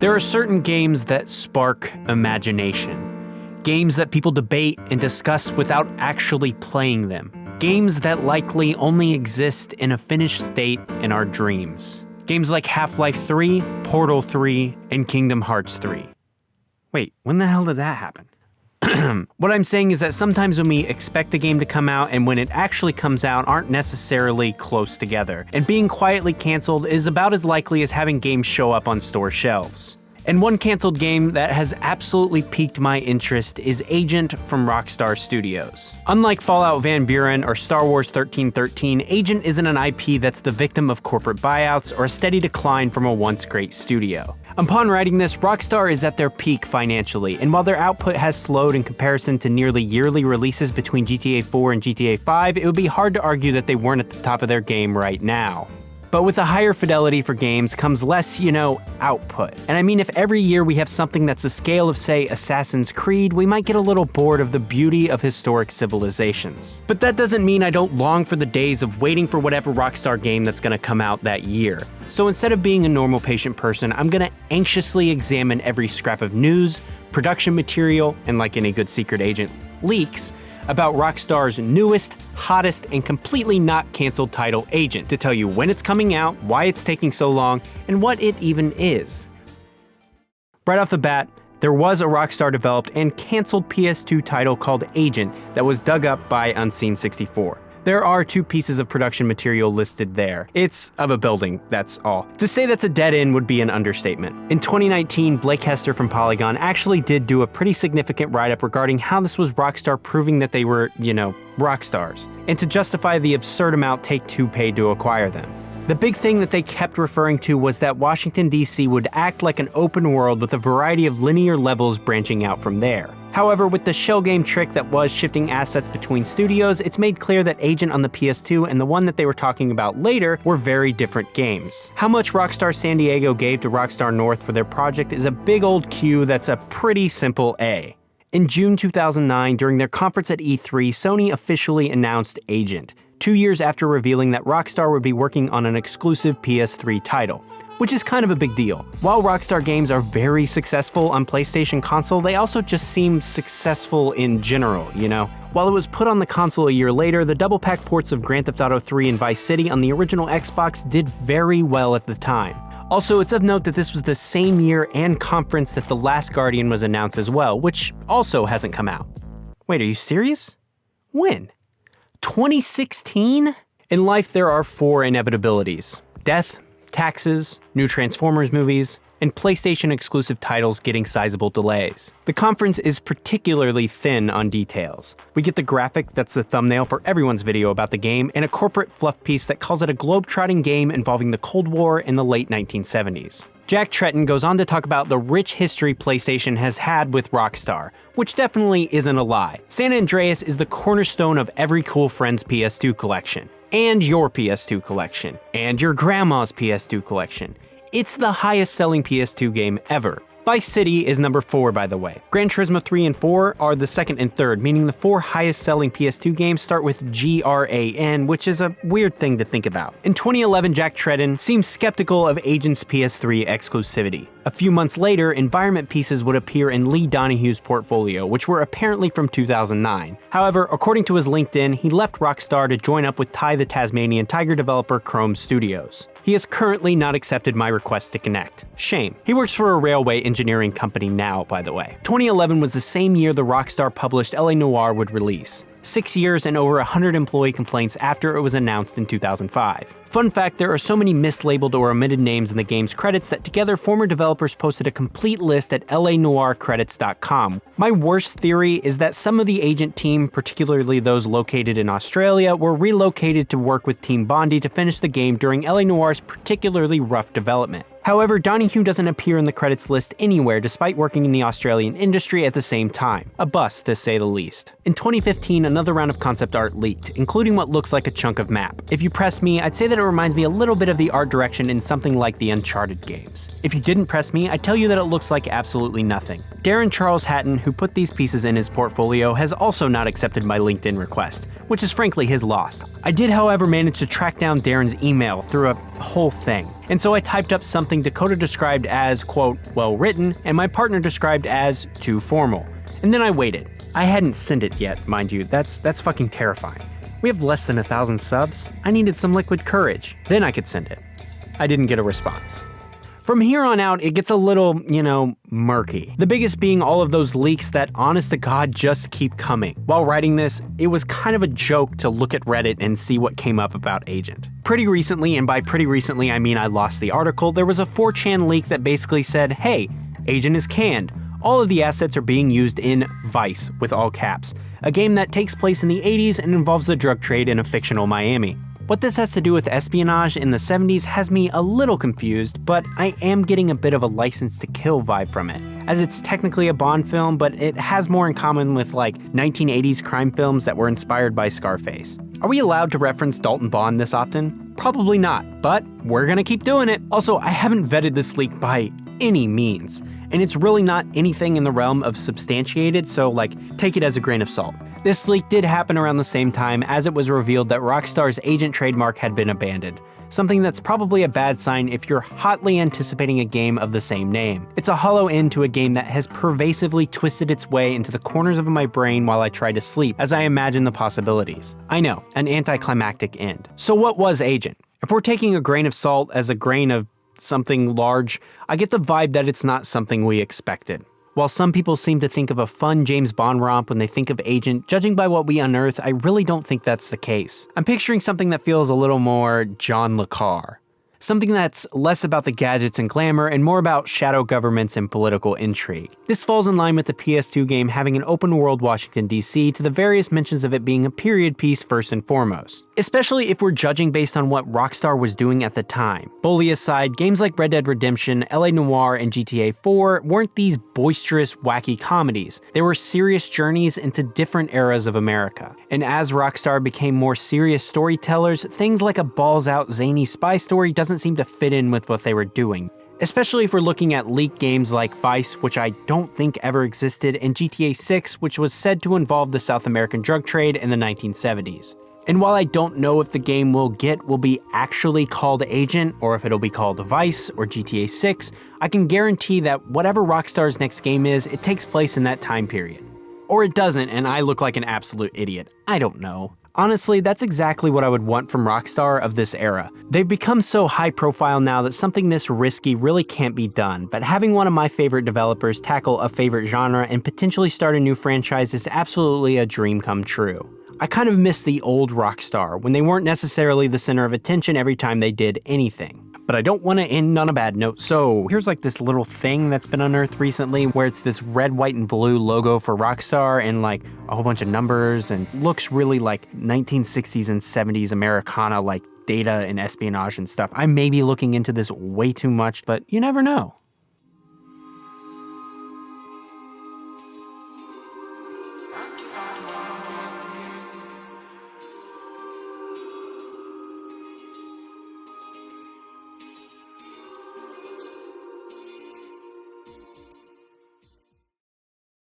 There are certain games that spark imagination. Games that people debate and discuss without actually playing them. Games that likely only exist in a finished state in our dreams. Games like Half-Life 3, Portal 3, and Kingdom Hearts 3. Wait, when the hell did that happen? What I'm saying is that sometimes when we expect a game to come out and when it actually comes out aren't necessarily close together, and being quietly canceled is about as likely as having games show up on store shelves. And one canceled game that has absolutely piqued my interest is Agent from Rockstar Studios. Unlike Fallout Van Buren or Star Wars 1313, Agent isn't an IP that's the victim of corporate buyouts or a steady decline from a once great studio. Upon writing this, Rockstar is at their peak financially, and while their output has slowed in comparison to nearly yearly releases between GTA 4 and GTA 5, it would be hard to argue that they weren't at the top of their game right now. But with a higher fidelity for games comes less, output. And I mean, if every year we have something that's the scale of, say, Assassin's Creed, we might get a little bored of the beauty of historic civilizations. But that doesn't mean I don't long for the days of waiting for whatever Rockstar game that's gonna come out that year. So instead of being a normal patient person, I'm gonna anxiously examine every scrap of news, production material, and like any good secret agent, leaks, about Rockstar's newest, hottest, and completely not canceled title, Agent, to tell you when it's coming out, why it's taking so long, and what it even is. Right off the bat, there was a Rockstar-developed and canceled PS2 title called Agent that was dug up by Unseen64. There are 2 pieces of production material listed there. It's of a building, that's all. To say that's a dead end would be an understatement. In 2019, Blake Hester from Polygon actually did do a pretty significant write-up regarding how this was Rockstar proving that they were, rock stars, and to justify the absurd amount Take-Two paid to acquire them. The big thing that they kept referring to was that Washington, D.C. would act like an open world with a variety of linear levels branching out from there. However, with the shell game trick that was shifting assets between studios, it's made clear that Agent on the PS2 and the one that they were talking about later were very different games. How much Rockstar San Diego gave to Rockstar North for their project is a big old Q that's a pretty simple A. In June 2009, during their conference at E3, Sony officially announced Agent, 2 years after revealing that Rockstar would be working on an exclusive PS3 title, which is kind of a big deal. While Rockstar games are very successful on PlayStation console, they also just seem successful in general, While it was put on the console a year later, the double-pack ports of Grand Theft Auto 3 and Vice City on the original Xbox did very well at the time. Also, it's of note that this was the same year and conference that The Last Guardian was announced as well, which also hasn't come out. Wait, are you serious? When? 2016? In life, there are 4 inevitabilities: death, taxes, new Transformers movies, and PlayStation-exclusive titles getting sizable delays. The conference is particularly thin on details. We get the graphic that's the thumbnail for everyone's video about the game, and a corporate fluff piece that calls it a globe-trotting game involving the Cold War in the late 1970s. Jack Tretton goes on to talk about the rich history PlayStation has had with Rockstar, which definitely isn't a lie. San Andreas is the cornerstone of every cool friend's PS2 collection, and your PS2 collection, and your grandma's PS2 collection. It's the highest selling PS2 game ever. Vice City is number 4, by the way. Gran Turismo 3 and 4 are the 2nd and 3rd, meaning the 4 highest selling PS2 games start with GRAN, which is a weird thing to think about. In 2011, Jack Tretton seemed skeptical of Agent's PS3 exclusivity. A few months later, environment pieces would appear in Lee Donohue's portfolio, which were apparently from 2009. However, according to his LinkedIn, he left Rockstar to join up with Ty the Tasmanian Tiger developer Chrome Studios. He has currently not accepted my request to connect. Shame. He works for a railway engineering company now, by the way. 2011 was the same year the Rockstar published LA Noire would release. 6 years and over 100 employee complaints after it was announced in 2005. Fun fact, there are so many mislabeled or omitted names in the game's credits that together former developers posted a complete list at lanoircredits.com. My worst theory is that some of the Agent team, particularly those located in Australia, were relocated to work with Team Bondi to finish the game during LA Noire's particularly rough development. However, Donohue doesn't appear in the credits list anywhere despite working in the Australian industry at the same time. A bust, to say the least. In 2015, another round of concept art leaked, including what looks like a chunk of map. If you press me, I'd say that it reminds me a little bit of the art direction in something like the Uncharted games. If you didn't press me, I'd tell you that it looks like absolutely nothing. Darren Charles Hatton, who put these pieces in his portfolio, has also not accepted my LinkedIn request, which is frankly his loss. I did, however, manage to track down Darren's email through a whole thing. And so I typed up something Dakota described as, quote, well written, and my partner described as too formal. And then I waited. I hadn't sent it yet, mind you. That's fucking terrifying. We have less than 1,000 subs. I needed some liquid courage. Then I could send it. I didn't get a response. From here on out, it gets a little, murky. The biggest being all of those leaks that, honest to God, just keep coming. While writing this, it was kind of a joke to look at Reddit and see what came up about Agent. Pretty recently, and by pretty recently I mean I lost the article, there was a 4chan leak that basically said, hey, Agent is canned. All of the assets are being used in Vice, with all caps, a game that takes place in the 80s and involves the drug trade in a fictional Miami. What this has to do with espionage in the 70s has me a little confused, but I am getting a bit of a License to Kill vibe from it, as it's technically a Bond film, but it has more in common with 1980s crime films that were inspired by Scarface. Are we allowed to reference Dalton Bond this often? Probably not, but we're gonna keep doing it. Also, I haven't vetted this leak by any means, and it's really not anything in the realm of substantiated, so take it as a grain of salt. This leak did happen around the same time as it was revealed that Rockstar's Agent trademark had been abandoned, something that's probably a bad sign if you're hotly anticipating a game of the same name. It's a hollow end to a game that has pervasively twisted its way into the corners of my brain while I try to sleep, as I imagine the possibilities. I know, an anticlimactic end. So what was Agent? If we're taking a grain of salt as a grain of something large, I get the vibe that it's not something we expected. While some people seem to think of a fun James Bond romp when they think of Agent, judging by what we unearth, I really don't think that's the case. I'm picturing something that feels a little more John le Carre. Something that's less about the gadgets and glamour and more about shadow governments and political intrigue. This falls in line with the PS2 game having an open world Washington DC to the various mentions of it being a period piece first and foremost. Especially if we're judging based on what Rockstar was doing at the time. Bully aside, games like Red Dead Redemption, LA Noire, and GTA 4 weren't these boisterous, wacky comedies. They were serious journeys into different eras of America. And as Rockstar became more serious storytellers, things like a balls-out zany spy story doesn't seem to fit in with what they were doing. Especially if we're looking at leaked games like Vice, which I don't think ever existed, and GTA 6, which was said to involve the South American drug trade in the 1970s. And while I don't know if the game will be actually called Agent, or if it'll be called Vice or GTA 6, I can guarantee that whatever Rockstar's next game is, it takes place in that time period. Or it doesn't, and I look like an absolute idiot. I don't know. Honestly, that's exactly what I would want from Rockstar of this era. They've become so high profile now that something this risky really can't be done, but having one of my favorite developers tackle a favorite genre and potentially start a new franchise is absolutely a dream come true. I kind of miss the old Rockstar, when they weren't necessarily the center of attention every time they did anything. But I don't want to end on a bad note, so here's this little thing that's been unearthed recently where it's this red, white, and blue logo for Rockstar and a whole bunch of numbers and looks really like 1960s and 70s Americana, data and espionage and stuff. I may be looking into this way too much, but you never know.